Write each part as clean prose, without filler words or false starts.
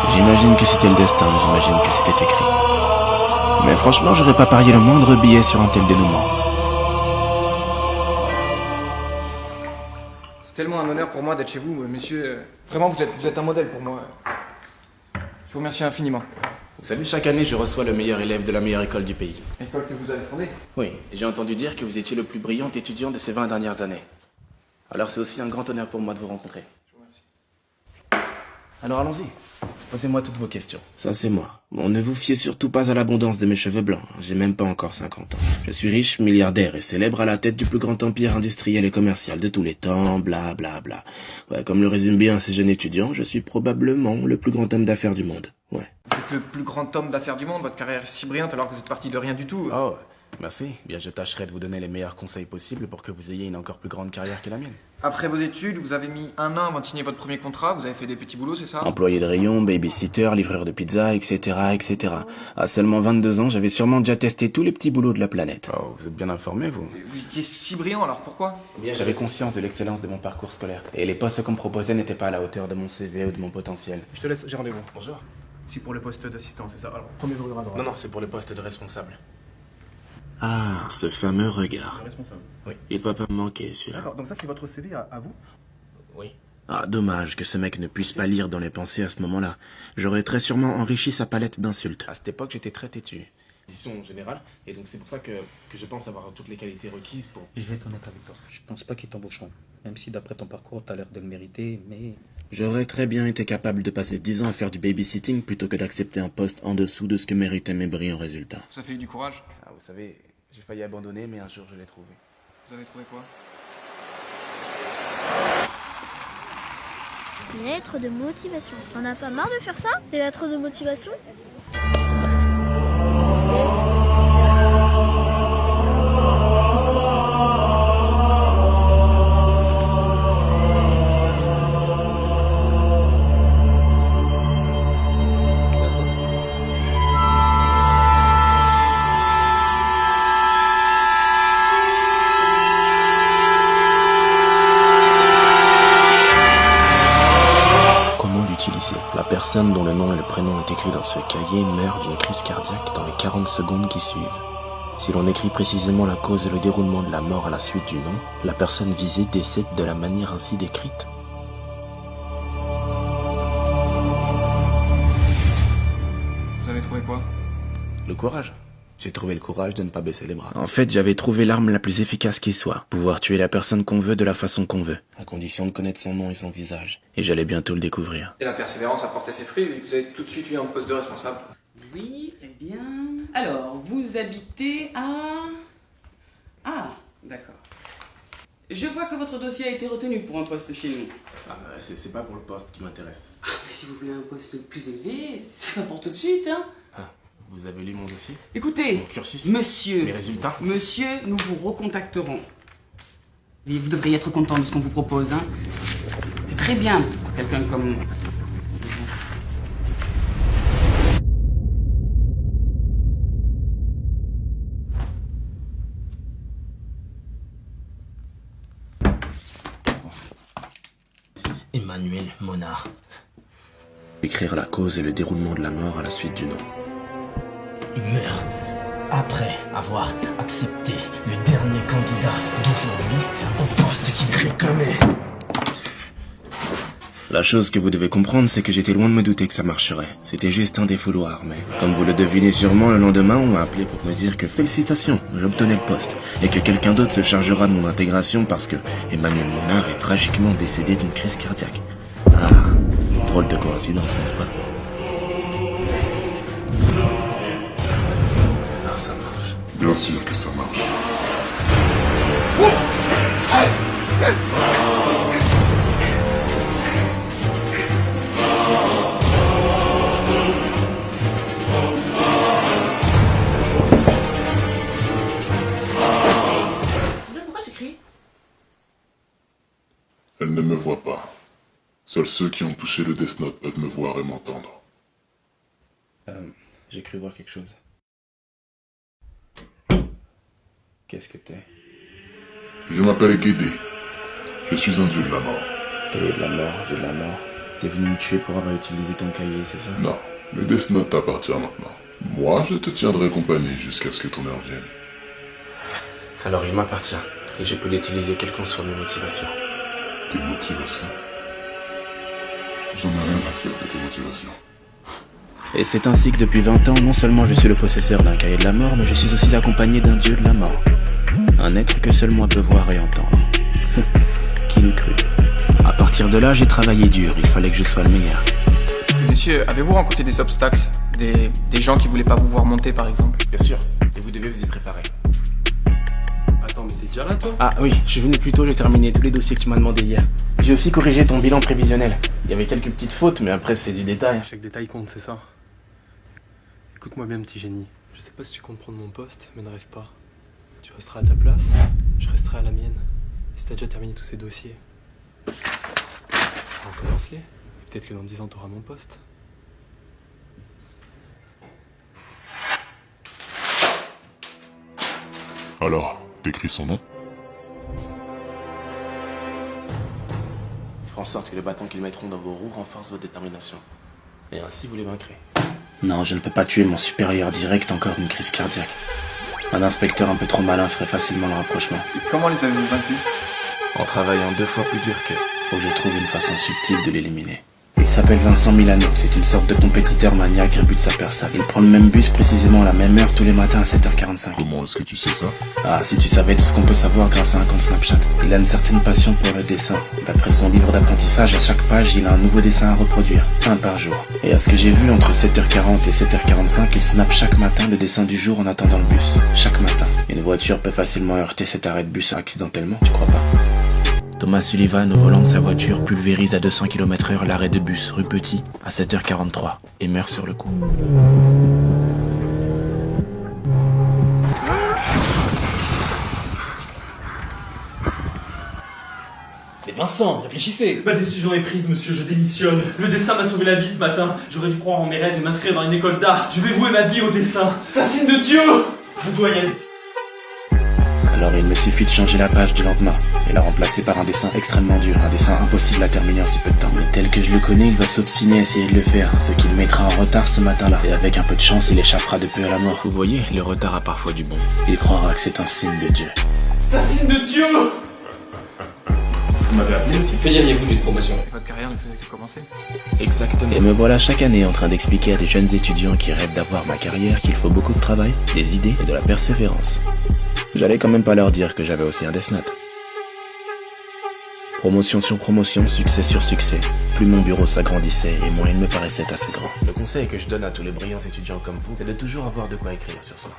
J'imagine que c'était le destin, j'imagine que c'était écrit. Mais franchement, j'aurais pas parié le moindre billet sur un tel dénouement. C'est tellement un honneur pour moi d'être chez vous, monsieur. Vraiment, vous êtes un modèle pour moi. Je vous remercie infiniment. Vous savez, chaque année, je reçois le meilleur élève de la meilleure école du pays. L'école que vous avez fondée? Oui, et j'ai entendu dire que vous étiez le plus brillant étudiant de ces 20 dernières années. Alors c'est aussi un grand honneur pour moi de vous rencontrer. Je vous remercie. Alors allons-y. Posez-moi toutes vos questions. Ça c'est moi. Bon, ne vous fiez surtout pas à l'abondance de mes cheveux blancs. J'ai même pas encore 50 ans. Je suis riche, milliardaire et célèbre à la tête du plus grand empire industriel et commercial de tous les temps, bla bla bla. Ouais, comme le résume bien ces jeunes étudiants, je suis probablement le plus grand homme d'affaires du monde. Ouais. Vous êtes le plus grand homme d'affaires du monde, votre carrière est si brillante alors que vous êtes parti de rien du tout. Oh, merci. Bien, je tâcherai de vous donner les meilleurs conseils possibles pour que vous ayez une encore plus grande carrière que la mienne. Après vos études, vous avez mis 1 an avant de signer votre premier contrat, vous avez fait des petits boulots, c'est ça? Employé de rayon, babysitter, livreur de pizza, etc., etc. À seulement 22 ans, j'avais sûrement déjà testé tous les petits boulots de la planète. Oh, vous êtes bien informé, vous? Vous étiez si brillant, alors pourquoi? Eh bien, j'avais conscience de l'excellence de mon parcours scolaire. Et les postes qu'on me proposait n'étaient pas à la hauteur de mon CV ou de mon potentiel. Je te laisse, j'ai rendez-vous. Bonjour. Si pour le poste d'assistant, c'est ça. Alors, premier regard à droite. Non, c'est pour le poste de responsable. Ah, ce fameux regard. Responsable. Oui. Il va pas me manquer, celui-là. D'accord, donc ça c'est votre CV à vous? Oui. Ah, dommage que ce mec ne puisse pas lire dans les pensées à ce moment-là. J'aurais très sûrement enrichi sa palette d'insultes. À cette époque, j'étais très têtu. Position générale, et donc c'est pour ça que je pense avoir toutes les qualités requises pour... Je vais être honnête avec toi. Je pense pas qu'ils t'embaucheront. Même si d'après ton parcours, t'as l'air de le mériter, mais... J'aurais très bien été capable de passer 10 ans à faire du babysitting plutôt que d'accepter un poste en dessous de ce que méritaient mes brillants résultats. Ça fait eu du courage. Ah, vous savez, j'ai failli abandonner, mais un jour je l'ai trouvé. Vous avez trouvé quoi? Lettre de motivation. T'en as pas marre de faire ça? Des lettres de motivation? La personne dont le nom et le prénom est écrit dans ce cahier meurt d'une crise cardiaque dans les 40 secondes qui suivent. Si l'on écrit précisément la cause et le déroulement de la mort à la suite du nom, la personne visée décède de la manière ainsi décrite. Vous avez trouvé quoi? Le courage. J'ai trouvé le courage de ne pas baisser les bras. En fait, j'avais trouvé l'arme la plus efficace qui soit. Pouvoir tuer la personne qu'on veut de la façon qu'on veut. À condition de connaître son nom et son visage. Et j'allais bientôt le découvrir. Et la persévérance a porté ses fruits, vu que vous avez tout de suite eu un poste de responsable. Oui, eh bien... Alors, vous habitez à... Ah, d'accord. Je vois que votre dossier a été retenu pour un poste chez nous. Ah, c'est pas pour le poste qui m'intéresse. Ah, mais si vous voulez un poste plus élevé, c'est pas pour tout de suite, hein. Ah, vous avez lu mon dossier? Écoutez, Mon cursus? monsieur... Mes résultats? Monsieur, nous vous recontacterons. Et vous devriez être content de ce qu'on vous propose, hein. C'est très bien pour quelqu'un comme vous. Emmanuel Monard. Écrire la cause et le déroulement de la mort à la suite du nom. Il meurt après avoir accepté le dernier candidat d'aujourd'hui au poste qu'il réclamait. La chose que vous devez comprendre, c'est que j'étais loin de me douter que ça marcherait. C'était juste un défouloir, mais comme vous le devinez sûrement, le lendemain, on m'a appelé pour me dire que félicitations, j'obtenais le poste, et que quelqu'un d'autre se chargera de mon intégration parce que Emmanuel Monard est tragiquement décédé d'une crise cardiaque. Ah, drôle de coïncidence, n'est-ce pas? Ah, ça marche. Bien sûr que ça marche. Pourquoi tu cries? Elle ne me voit pas. Seuls ceux qui ont touché le Death Note peuvent me voir et m'entendre. J'ai cru voir quelque chose. Qu'est-ce que t'es? Je m'appelle Guédé. Je suis un dieu de la mort. Dieu de la mort, Dieu de la mort. T'es venu me tuer pour avoir utilisé ton cahier, c'est ça? Non, le Death Note t'appartient maintenant. Moi, je te tiendrai compagnie jusqu'à ce que ton heure vienne. Alors il m'appartient, et je peux l'utiliser quelles qu'en soient mes motivations. Tes motivations? J'en ai rien à faire de tes motivations. Et c'est ainsi que depuis 20 ans, non seulement je suis le possesseur d'un cahier de la mort, mais je suis aussi accompagné d'un dieu de la mort. Un être que seul moi peux voir et entendre. Qui l'eût cru? À partir de là, j'ai travaillé dur, il fallait que je sois le meilleur. Monsieur, avez-vous rencontré des obstacles? Des gens qui voulaient pas vous voir monter, par exemple? Bien sûr, et vous devez vous y préparer. Attends, mais t'es déjà là, toi? Ah oui, je suis venu plus tôt, j'ai terminé tous les dossiers que tu m'as demandé hier. J'ai aussi corrigé ton bilan prévisionnel. Il y avait quelques petites fautes, mais après c'est du détail. Chaque détail compte, c'est ça. Écoute-moi bien, petit génie. Je sais pas si tu comptes prendre mon poste, mais ne rêve pas. Tu resteras à ta place, je resterai à la mienne. Et si t'as déjà terminé tous ces dossiers, recommence-les. Peut-être que dans 10 ans, t'auras mon poste. Alors, t'écris son nom? Faire en sorte que le bâton qu'ils mettront dans vos roues renforce votre détermination. Et ainsi vous les vaincrez. Non, je ne peux pas tuer mon supérieur direct, encore une crise cardiaque. Un inspecteur un peu trop malin ferait facilement le rapprochement. Et comment les avez-vous vaincus? En travaillant 2 fois plus dur qu'eux, faut que je trouve une façon subtile de l'éliminer. Il s'appelle Vincent Milano, c'est une sorte de compétiteur maniaque imbu de sa personne. Il prend le même bus précisément à la même heure tous les matins à 7h45. Comment est-ce que tu sais ça? Ah, si tu savais tout ce qu'on peut savoir grâce à un compte Snapchat. Il a une certaine passion pour le dessin. D'après son livre d'apprentissage, à chaque page, il a un nouveau dessin à reproduire, un par jour. Et à ce que j'ai vu, entre 7h40 et 7h45, il snappe chaque matin le dessin du jour en attendant le bus. Chaque matin. Une voiture peut facilement heurter cet arrêt de bus accidentellement, tu crois pas? Thomas Sullivan, au volant de sa voiture, pulvérise à 200 km/h l'arrêt de bus rue Petit à 7h43 et meurt sur le coup. Mais Vincent, réfléchissez! Ma décision est prise, monsieur, je démissionne. Le dessin m'a sauvé la vie ce matin. J'aurais dû croire en mes rêves et m'inscrire dans une école d'art. Je vais vouer ma vie au dessin. C'est un signe de Dieu! Je dois y aller. Alors il me suffit de changer la page du lendemain et la remplacer par un dessin extrêmement dur, un dessin impossible à terminer en si peu de temps. Mais tel que je le connais, il va s'obstiner à essayer de le faire, ce qui le mettra en retard ce matin-là. Et avec un peu de chance, il échappera de peu à la mort. Vous voyez, le retard a parfois du bon. Il croira que c'est un signe de Dieu. C'est un signe de Dieu! Vous m'avez appelé aussi? Que diriez-vous d'une promotion? Votre carrière ne faisait que commencer. Exactement. Et me voilà chaque année en train d'expliquer à des jeunes étudiants qui rêvent d'avoir ma carrière qu'il faut beaucoup de travail, des idées et de la persévérance. J'allais quand même pas leur dire que j'avais aussi un Death Note. Promotion sur promotion, succès sur succès. Plus mon bureau s'agrandissait et moins il me paraissait assez grand. Le conseil que je donne à tous les brillants étudiants comme vous, c'est de toujours avoir de quoi écrire sur soi.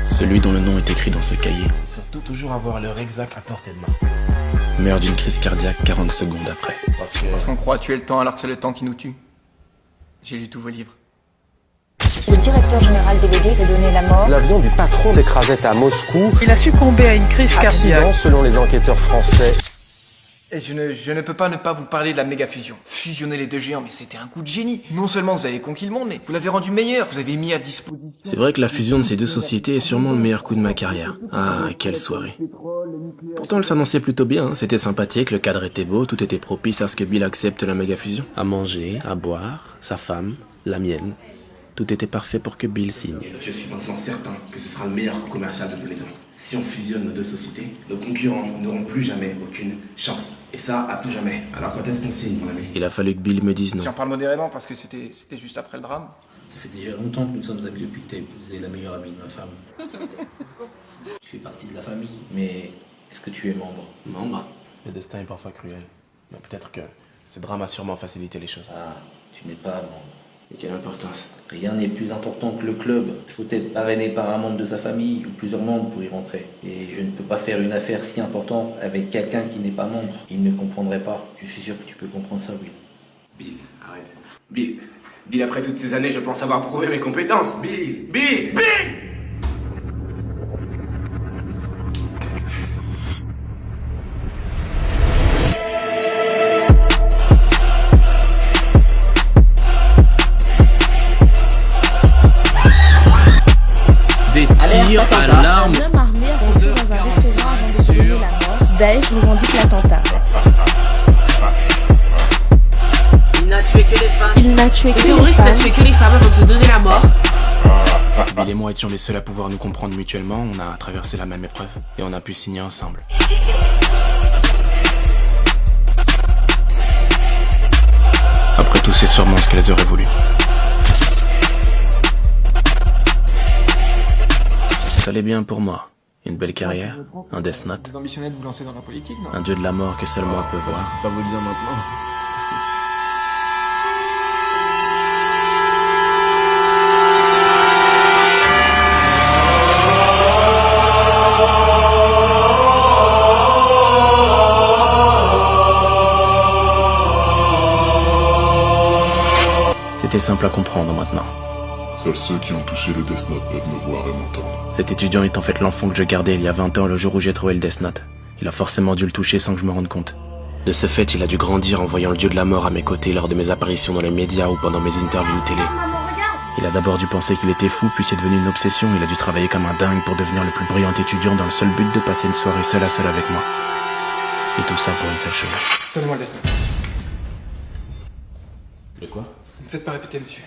Celui dont le nom est écrit dans ce cahier. Et surtout toujours avoir l'heure exacte à portée de main. Meurt d'une crise cardiaque 40 secondes après. Parce qu'on croit tuer le temps alors que c'est le temps qui nous tue. J'ai lu tous vos livres. Le directeur général délégué s'est donné la mort. L'avion du patron s'écrasait à Moscou. Il a succombé à une crise cardiaque. Selon les enquêteurs français. Et je ne peux pas ne pas vous parler de la méga fusion. Fusionner les deux géants, mais c'était un coup de génie. Non seulement vous avez conquis le monde, mais vous l'avez rendu meilleur. Vous avez mis à disposition... C'est vrai que la fusion de ces deux sociétés est sûrement le meilleur coup de ma carrière. Ah, quelle soirée. Pourtant, elle s'annonçait plutôt bien, hein. C'était sympathique, le cadre était beau, tout était propice à ce que Bill accepte la méga fusion. À manger, à boire, sa femme, la mienne. Tout était parfait pour que Bill signe. Je suis maintenant certain que ce sera le meilleur coup commercial de tous les temps. Si on fusionne nos deux sociétés, nos concurrents n'auront plus jamais aucune chance. Et ça, à tout jamais. Alors quand est-ce qu'on signe, mon ami? Il a fallu que Bill me dise non. J'en parle modérément parce que c'était juste après le drame. Ça fait déjà longtemps que nous sommes amis depuis que t'as épousé la meilleure amie de ma femme. Tu fais partie de la famille, mais est-ce que tu es membre? Membre? Le destin est parfois cruel. Mais peut-être que ce drame a sûrement facilité les choses. Ah, tu n'es pas membre. Et quelle importance? Rien n'est plus important que le club. Il faut être parrainé par un membre de sa famille ou plusieurs membres pour y rentrer. Et je ne peux pas faire une affaire si importante avec quelqu'un qui n'est pas membre. Il ne comprendrait pas. Je suis sûr que tu peux comprendre ça, Will. Bill, arrête. Bill, après toutes ces années, je pense avoir prouvé mes compétences. Bill! Tirs à l'arme. Un homme armé a reçu dans un restaurant avant de donner la mort. Daesh revendique l'attentat. n'a tué que les terroriste n'a tué que les femmes avant de se donner la mort. Bill et moi étions les seuls à pouvoir nous comprendre mutuellement, on a traversé la même épreuve et on a pu signer ensemble. Après tout, c'est sûrement ce qu'elles auraient voulu. Ça allait bien pour moi. Une belle carrière, un Death Note, Vous ambitionnez de vous lancer dans la politique, non? un dieu de la mort que seul moi peux voir. Pas vous le dire maintenant. C'était simple à comprendre maintenant. Seuls ceux qui ont touché le Death Note peuvent me voir et m'entendre. Cet étudiant est en fait l'enfant que je gardais il y a 20 ans le jour où j'ai trouvé le Death Note. Il a forcément dû le toucher sans que je me rende compte. De ce fait, il a dû grandir en voyant le dieu de la mort à mes côtés lors de mes apparitions dans les médias ou pendant mes interviews télé. Il a d'abord dû penser qu'il était fou, puis c'est devenu une obsession. Il a dû travailler comme un dingue pour devenir le plus brillant étudiant dans le seul but de passer une soirée seul à seul avec moi. Et tout ça pour une seule chose. Donnez-moi le Death Note. De quoi? Ne me faites pas répéter, monsieur.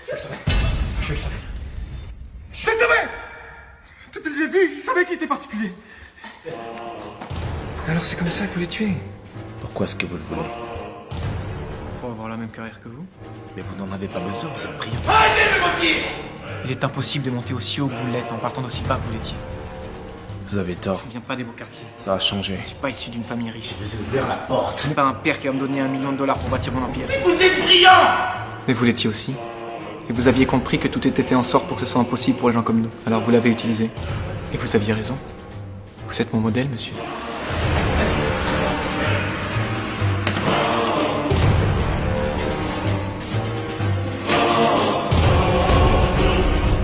Je le savais. Je le savais. Je le savais! Depuis le début, je savais qu'il était particulier. Alors c'est comme ça que vous les tuez? Pourquoi est-ce que vous le voulez? Pour avoir la même carrière que vous? Mais vous n'en avez pas besoin, vous êtes brillant. Il est impossible de monter aussi haut que vous l'êtes en partant d'aussi bas que vous l'étiez. Vous avez tort. Je viens pas des beaux quartiers. Ça a changé. Je suis pas issu d'une famille riche. Je vous ai ouvert la porte. Ce n'est pas un père qui va me donner $1 million pour bâtir mon empire. Mais vous êtes brillant! Mais vous l'étiez aussi. Et vous aviez compris que tout était fait en sorte pour que ce soit impossible pour les gens comme nous. Alors vous l'avez utilisé. Et vous aviez raison. Vous êtes mon modèle, monsieur. «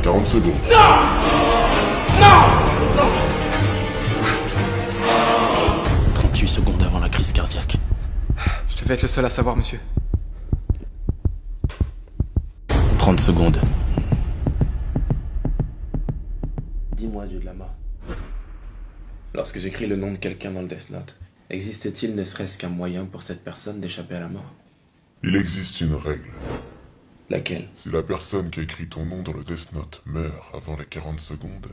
40 secondes. Non! Non! 38 secondes avant la crise cardiaque. Je devais être le seul à savoir, monsieur. 30 secondes. Dis-moi, dieu de la mort. Lorsque j'écris le nom de quelqu'un dans le Death Note, existe-t-il ne serait-ce qu'un moyen pour cette personne d'échapper à la mort? Il existe une règle. Laquelle? Si la personne qui a écrit ton nom dans le Death Note meurt avant les 40 secondes,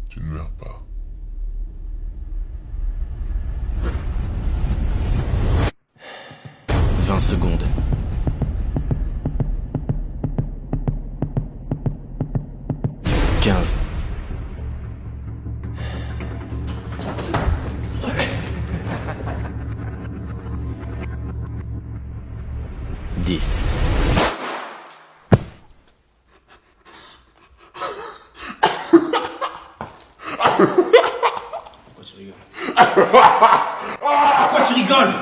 tu ne meurs pas. « 20 secondes. 15. 10. Pourquoi tu rigoles? Pourquoi tu rigoles?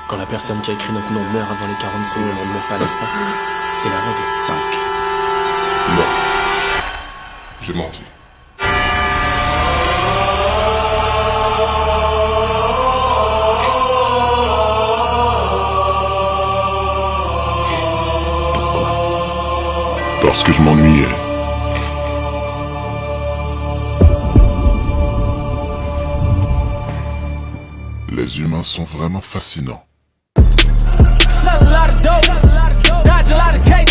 Quand la personne qui a écrit notre nom meurt avant les 40 secondes, on ne meurt pas, n'est-ce pas? C'est la règle 5. Non. J'ai menti. Pourquoi? Parce que je m'ennuyais. Les humains sont vraiment fascinants. Sell a lot of dope, dodge a lot of cases.